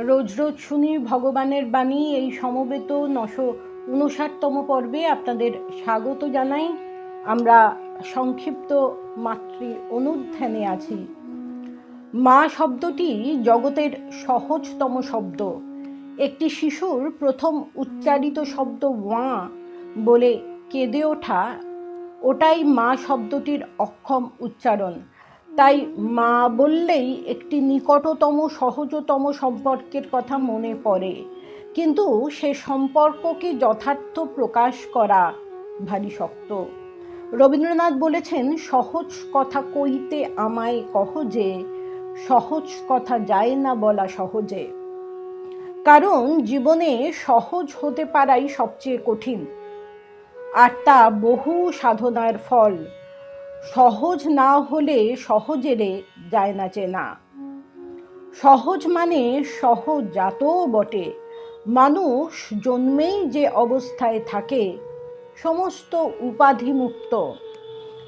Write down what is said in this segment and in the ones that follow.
রোজ রোজ শুনি ভগবানের বাণী। এই সমবেত 959তম পর্বে আপনাদের স্বাগত জানাই। আমরা সংক্ষিপ্ত মাতৃ অনুধ্যানে আছি। মা শব্দটি জগতের সহজতম শব্দ। একটি শিশুর প্রথম উচ্চারিত শব্দ মা বলে কেঁদে ওঠা, ওটাই মা শব্দটির অক্ষম উচ্চারণ। তাই মা বললেই একটি নিকটতম সহজতম সম্পর্কের কথা মনে পড়ে, কিন্তু সে সম্পর্ককে যথার্থ প্রকাশ করা ভারী শক্ত। রবীন্দ্রনাথ বলেছেন, সহজ কথা কইতে আমায় কহ যে, সহজ কথা যায় না বলা সহজে। কারণ জীবনে সহজ হতে পারাই সবচেয়ে কঠিন, আর তা বহু সাধনার ফল। সহজ না হলে সহজেরে যায় না চেনা। সহজ মানে সহজাতও বটে। মানুষ জন্মেই যে অবস্থায় থাকে সমস্ত উপাধিমুক্ত,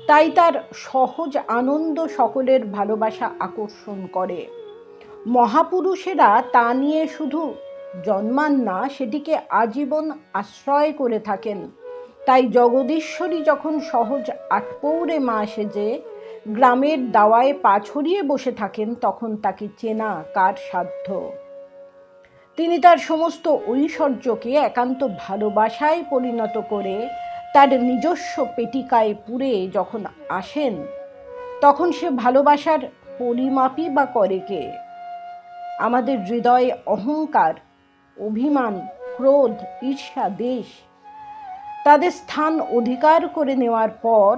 তাই তার সহজ আনন্দ সকলের ভালোবাসা আকর্ষণ করে। মহাপুরুষেরা তা নিয়ে শুধু জন্মান না, সেটিকে আজীবন আশ্রয় করে থাকেন। তাই জগদীশ্বরী যখন সহজ আটপৌরে মা সেজে গ্রামের দাওয়ায় পা ছড়িয়ে বসে থাকেন, তখন তাকে চেনা কার সাধ্য। তিনি তার সমস্ত ঐশ্বর্যকে একান্ত ভালোবাসায় পরিণত করে তার নিজস্ব পেটিকায় পুরে যখন আসেন, তখন সে ভালোবাসার পরিমাপই বা করে কে? আমাদের হৃদয়ে অহংকার, অভিমান, ক্রোধ, ঈর্ষা, দেশ তাদের স্থান অধিকার করে নেওয়ার পর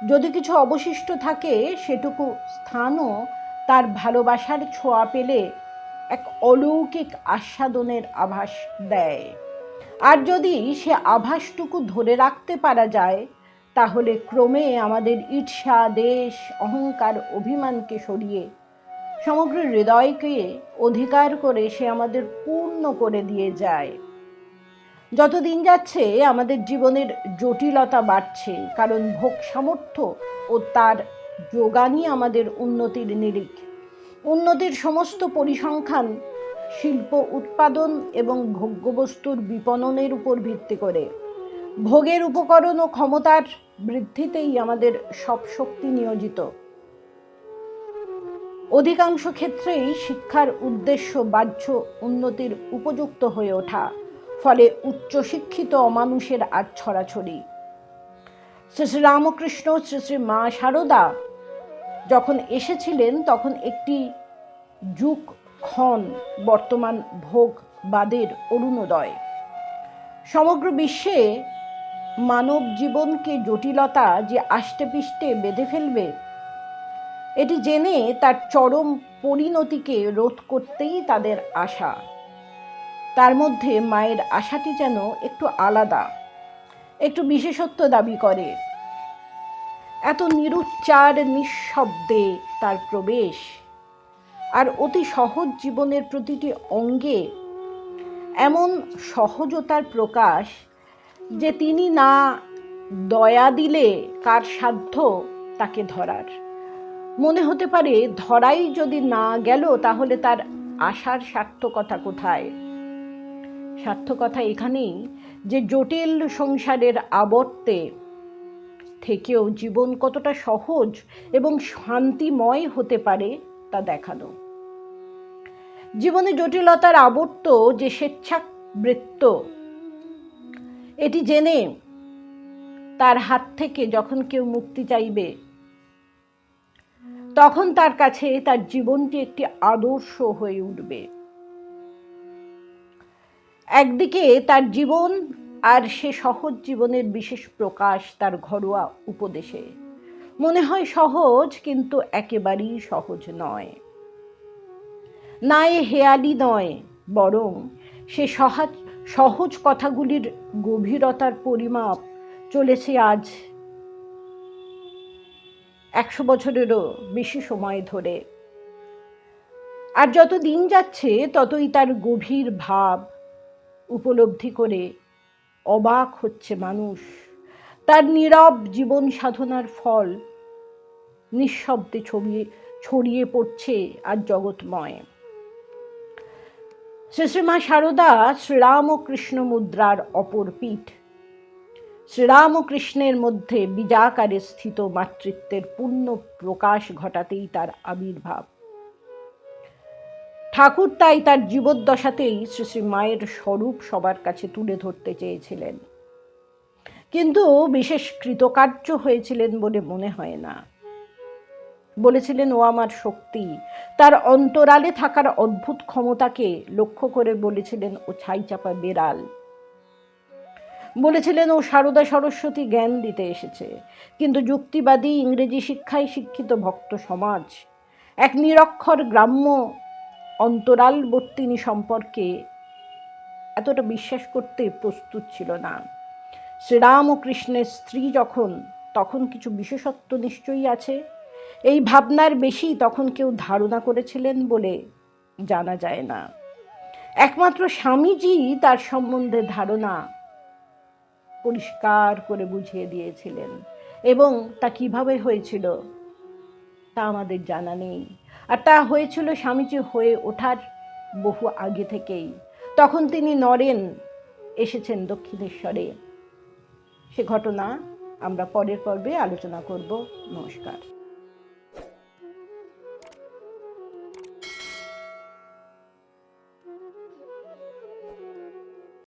যদি কিছু অবশিষ্ট থাকে, সেটুকু স্থানও তার ভালোবাসার ছোঁয়া পেলে এক অলৌকিক আস্বাদনের আভাস দেয়। আর যদি সে আভাসটুকু ধরে রাখতে পারা যায়, তাহলে ক্রমে আমাদের ঈর্ষা, দেশ, অহংকার, অভিমানকে সরিয়ে সমগ্র হৃদয়কে অধিকার করে সে আমাদের পূর্ণ করে দিয়ে যায়। যত দিন যাচ্ছে আমাদের জীবনের জটিলতা বাড়ছে, কারণ ভোগ সামর্থ্য ও তার যোগানই আমাদের উন্নতির নিরিখ। উন্নতির সমস্ত পরিসংখ্যান শিল্প উৎপাদন এবং ভোগ্যবস্তুর বিপণনের উপর ভিত্তি করে। ভোগের উপকরণ ও ক্ষমতার বৃদ্ধিতেই আমাদের সব শক্তি নিয়োজিত। অধিকাংশ ক্ষেত্রেই শিক্ষার উদ্দেশ্য বাহ্য উন্নতির উপযুক্ত হয়ে ওঠা, ফলে উচ্চশিক্ষিত অমানুষের আজ ছড়াছড়ি। শ্রী শ্রী রামকৃষ্ণ, শ্রী শ্রী মা শারদা যখন এসেছিলেন, তখন একটি যুগ ক্ষণ বর্তমান ভোগবাদের অরুণোদয়। সমগ্র বিশ্বে মানব জীবনকে জটিলতা যে আষ্টেপৃষ্ঠে বেঁধে ফেলবে, এটি জেনে তার চরম পরিণতিকে রোধ করতেই তাদের আশা। তার মধ্যে মায়ের আশাটি যেন একটু আলাদা, একটু বিশেষত্ব দাবি করে। এত নিরুচ্চার নিঃশব্দে তার প্রবেশ, আর অতি সহজ জীবনের প্রতিটি অঙ্গে এমন সহজতার প্রকাশ যে তিনি না দয়া দিলে কার সাধ্য তাকে ধরার। মনে হতে পারে, ধরাই যদি না গেল, তাহলে তার আশার সার্থকতা কোথায়? সার্থকতা এখানেই যে জটিল সংসারের আবর্তে থেকেও জীবন কতটা সহজ এবং শান্তিময় হতে পারে তা দেখানো। জীবনে জটিলতার আবর্ত যে স্বেচ্ছাবৃত্ত, এটি জেনে তার হাত থেকে যখন কেউ মুক্তি চাইবে, তখন তার কাছে তার জীবনটি একটি আদর্শ হয়ে উঠবে। একদিকে তার জীবন, আর সে সহজ জীবনের বিশেষ প্রকাশ তার ঘরোয়া উপদেশে। মনে হয় সহজ, কিন্তু একেবারেই সহজ নয়। না এ হেয়ালি নয়, বরং সে সহজ কথাগুলির গভীরতার পরিমাপ চলেছে আজ 100 বছরেরও বেশি সময় ধরে। আর যত দিন যাচ্ছে, ততই তার গভীর ভাব উপলব্ধি করে অবাক হচ্ছে মানুষ। তার নীরব জীবন সাধনার ফল নিঃশব্দে ছড়িয়ে পড়ছে আর জগৎময়। শ্রী শ্রীমা সারদা শ্রীরামকৃষ্ণ মুদ্রার অপর পিঠ। শ্রীরামকৃষ্ণের মধ্যে বীজাকারে স্থিত মাতৃত্বের পূর্ণ প্রকাশ ঘটাতেই তার আবির্ভাব। ঠাকুর তাই তার জীবদ্দশাতেই শ্রী শ্রী মায়ের স্বরূপ সবার কাছে তুলে ধরতে চেয়েছিলেন, কিন্তু বিশেষ কৃতকার্য হয়েছিলেন বলে মনে হয় না। বলেছিলেন, ও আমার শক্তি। তার অন্তরালে থাকার অদ্ভুত ক্ষমতাকে লক্ষ্য করে বলেছিলেন, ও ছাইচাপা বেড়াল। বলেছিলেন, ও সারদা সরস্বতী জ্ঞান দিতে এসেছে, কিন্তু যুক্তিবাদী ইংরেজি শিক্ষায় শিক্ষিত ভক্ত সমাজ এক নিরক্ষর গ্রাম্য অন্তরালবর্তিনী সম্পর্কে এতটা বিশ্বাস করতে প্রস্তুত ছিল না। শ্রীরামকৃষ্ণের স্ত্রী তখন কিছু বিশেষত্ব নিশ্চয়ই আছে, এই ভাবনার বেশি তখন কেউ ধারণা করেছিলেন বলে জানা যায় না। একমাত্র স্বামীজি তার সম্বন্ধে ধারণা পরিষ্কার করে বুঝিয়ে দিয়েছিলেন, এবং তা কিভাবে হয়েছিল তা আমাদের জানা নেই। আর তা হয়েছিল স্বামীজি হয়ে ওঠার বহু আগে থেকেই। তখন তিনি নরেন এসেছেন দক্ষিণেশ্বরে। সে ঘটনা আমরা পরের পর্বে আলোচনা করব। নমস্কার।